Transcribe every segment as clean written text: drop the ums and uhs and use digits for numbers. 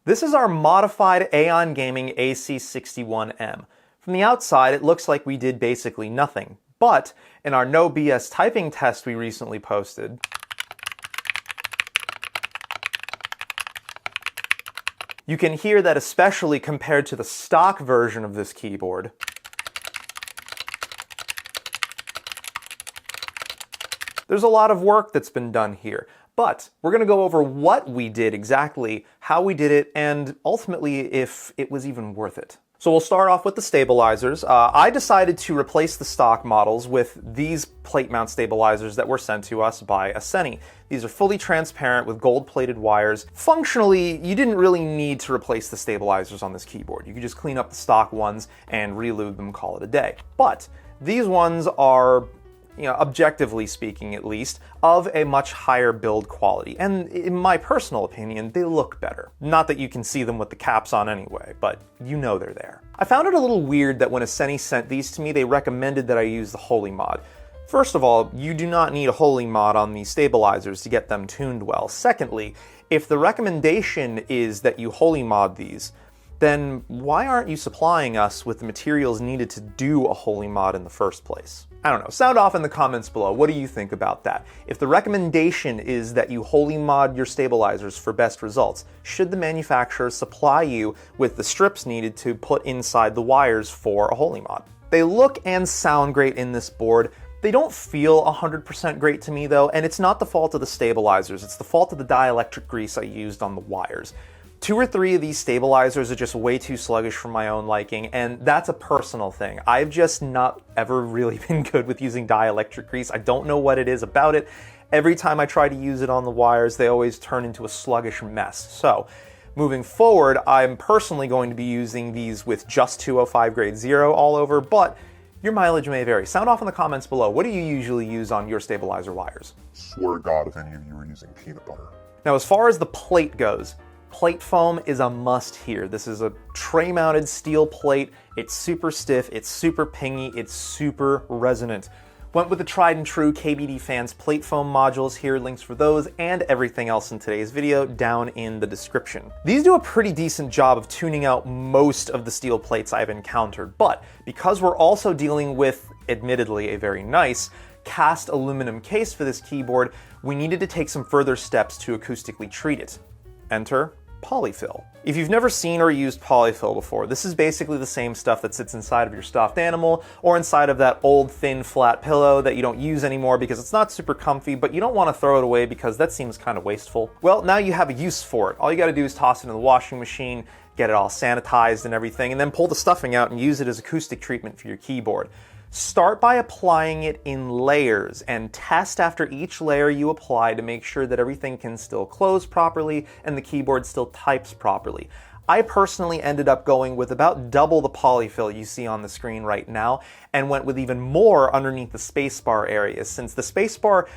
This is our modified Aeon Gaming AC61M. From the outside, it looks like we did basically nothing, but in our no BS typing test we recently posted, you can hear that especially compared to the stock version of this keyboard, there's a lot of work that's been done here. But we're going to go over what we did exactly, how we did it, and ultimately if it was even worth it. So we'll start off with the stabilizers. I decided to replace the stock models with these plate mount stabilizers that were sent to us by Asceni. These are fully transparent with gold-plated wires. Functionally, you didn't really need to replace the stabilizers on this keyboard. You could just clean up the stock ones and relube them, call it a day. But these ones are, objectively speaking at least, of a much higher build quality. And in my personal opinion, they look better. Not that you can see them with the caps on anyway, but you know they're there. I found it a little weird that when Asceni sent these to me, they recommended that I use the Holy Mod. First of all, you do not need a Holy Mod on these stabilizers to get them tuned well. Secondly, if the recommendation is that you Holy Mod these, then why aren't you supplying us with the materials needed to do a Holy Mod in the first place? I don't know, sound off in the comments below. What do you think about that? If the recommendation is that you Holy Mod your stabilizers for best results, should the manufacturer supply you with the strips needed to put inside the wires for a Holy Mod? They look and sound great in this board. They don't feel 100% great to me though, and it's not the fault of the stabilizers, it's the fault of the dielectric grease I used on the wires. 2 or 3 of these stabilizers are just way too sluggish for my own liking, and that's a personal thing. I've just not ever really been good with using dielectric grease. I don't know what it is about it. Every time I try to use it on the wires, they always turn into a sluggish mess. So, moving forward, I'm personally going to be using these with just 205 grade 0 all over, but your mileage may vary. Sound off in the comments below. What do you usually use on your stabilizer wires? Swear to God if any of you are using peanut butter. Now, as far as the plate goes, plate foam is a must here. This is a tray-mounted steel plate. It's super stiff, it's super pingy, it's super resonant. Went with the tried and true KBD Fans plate foam modules here, links for those and everything else in today's video down in the description. These do a pretty decent job of tuning out most of the steel plates I've encountered, but because we're also dealing with, admittedly, a very nice cast aluminum case for this keyboard, we needed to take some further steps to acoustically treat it. Enter polyfill. If you've never seen or used polyfill before, this is basically the same stuff that sits inside of your stuffed animal or inside of that old thin flat pillow that you don't use anymore because it's not super comfy, but you don't want to throw it away because that seems kind of wasteful. Well, now you have a use for it. All you got to do is toss it in the washing machine, get it all sanitized and everything, and then pull the stuffing out and use it as acoustic treatment for your keyboard. Start by applying it in layers and test after each layer you apply to make sure that everything can still close properly and the keyboard still types properly. I personally ended up going with about double the polyfill you see on the screen right now and went with even more underneath the spacebar areas, since the spacebar,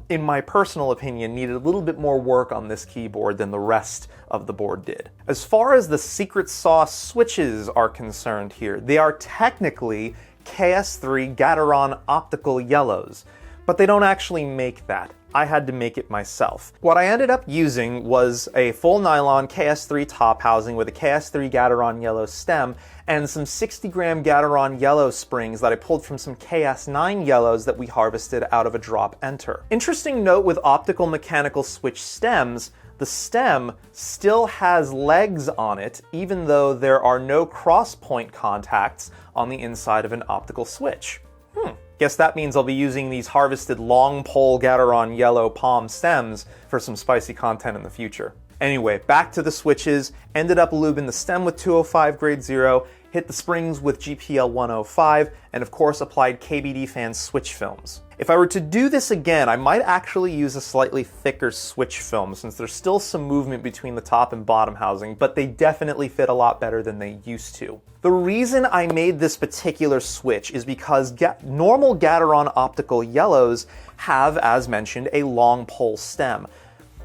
in my personal opinion, needed a little bit more work on this keyboard than the rest of the board did. As far as the secret sauce switches are concerned here, they are technically KS3 Gateron optical yellows, but they don't actually make that. I had to make it myself. What I ended up using was a full nylon KS3 top housing with a KS3 Gateron yellow stem and some 60-gram Gateron yellow springs that I pulled from some KS9 yellows that we harvested out of a drop enter. Interesting note with optical mechanical switch stems, the stem still has legs on it, even though there are no cross-point contacts on the inside of an optical switch. Guess that means I'll be using these harvested long pole Gateron yellow palm stems for some spicy content in the future. Anyway, back to the switches. Ended up lubing the stem with 205 grade 0, hit the springs with GPL 105, and of course applied KBD Fans switch films. If I were to do this again, I might actually use a slightly thicker switch film since there's still some movement between the top and bottom housing, but they definitely fit a lot better than they used to. The reason I made this particular switch is because normal Gateron optical yellows have, as mentioned, a long pole stem.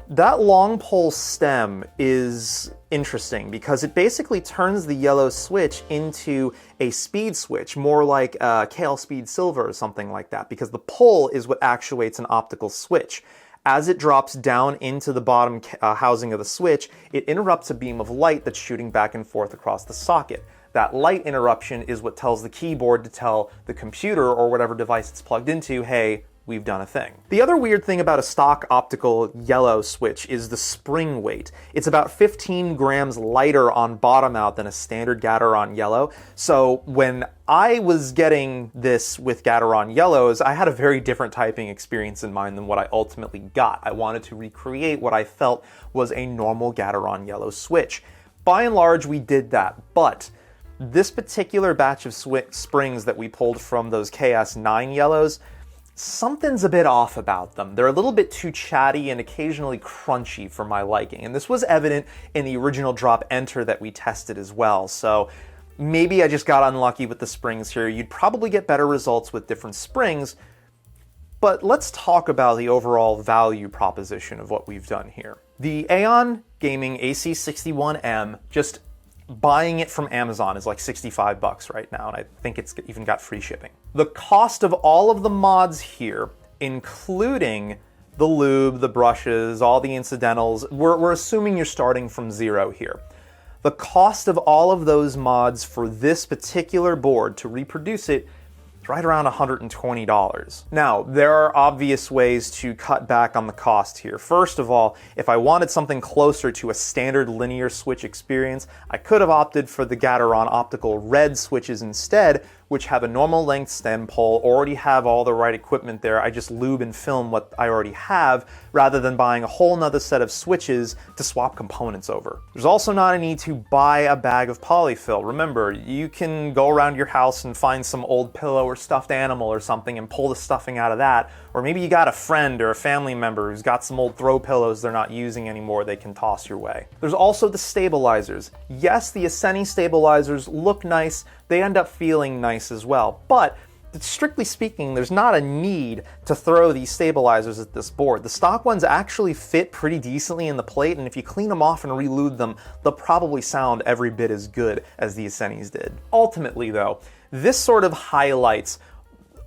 That long pole stem is interesting because it basically turns the yellow switch into a speed switch, more like a KL Speed Silver or something like that, because the pole is what actuates an optical switch. As it drops down into the bottom housing of the switch, it interrupts a beam of light that's shooting back and forth across the socket. That light interruption is what tells the keyboard to tell the computer or whatever device it's plugged into, hey, we've done a thing. The other weird thing about a stock optical yellow switch is the spring weight. It's about 15 grams lighter on bottom out than a standard Gateron yellow. So when I was getting this with Gateron yellows, I had a very different typing experience in mind than what I ultimately got. I wanted to recreate what I felt was a normal Gateron yellow switch. By and large, we did that, but this particular batch of springs that we pulled from those KS9 yellows, something's a bit off about them. They're a little bit too chatty and occasionally crunchy for my liking. And this was evident in the original drop enter that we tested as well. So maybe I just got unlucky with the springs here. You'd probably get better results with different springs. But let's talk about the overall value proposition of what we've done here. The Aeon Gaming AC61M, just buying it from Amazon is like $65 right now, and I think it's even got free shipping. The cost of all of the mods here, including the lube, the brushes, all the incidentals, we're assuming you're starting from zero here. The cost of all of those mods for this particular board to reproduce it is right around $120. Now, there are obvious ways to cut back on the cost here. First of all, if I wanted something closer to a standard linear switch experience, I could have opted for the Gateron optical red switches instead, which have a normal length stem pole, already have all the right equipment there. I just lube and film what I already have, rather than buying a whole nother set of switches to swap components over. There's also not a need to buy a bag of polyfill. Remember, you can go around your house and find some old pillow or stuffed animal or something and pull the stuffing out of that. Or maybe you got a friend or a family member who's got some old throw pillows they're not using anymore they can toss your way. There's also the stabilizers. Yes, the Asceni stabilizers look nice, they end up feeling nice as well, but strictly speaking, there's not a need to throw these stabilizers at this board. The stock ones actually fit pretty decently in the plate, and if you clean them off and re-lube them, they'll probably sound every bit as good as the Ascenis did. Ultimately though, this sort of highlights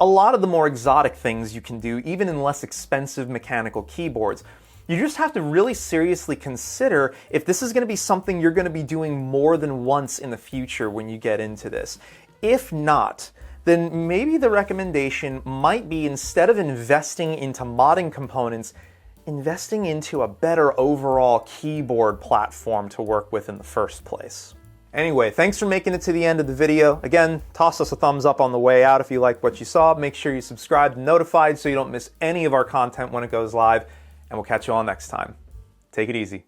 a lot of the more exotic things you can do even in less expensive mechanical keyboards. You just have to really seriously consider if this is going to be something you're going to be doing more than once in the future when you get into this. If not, then maybe the recommendation might be, instead of investing into modding components, investing into a better overall keyboard platform to work with in the first place. Anyway, thanks for making it to the end of the video. Again, toss us a thumbs up on the way out if you liked what you saw. Make sure you subscribe and notified so you don't miss any of our content when it goes live. And we'll catch you all next time. Take it easy.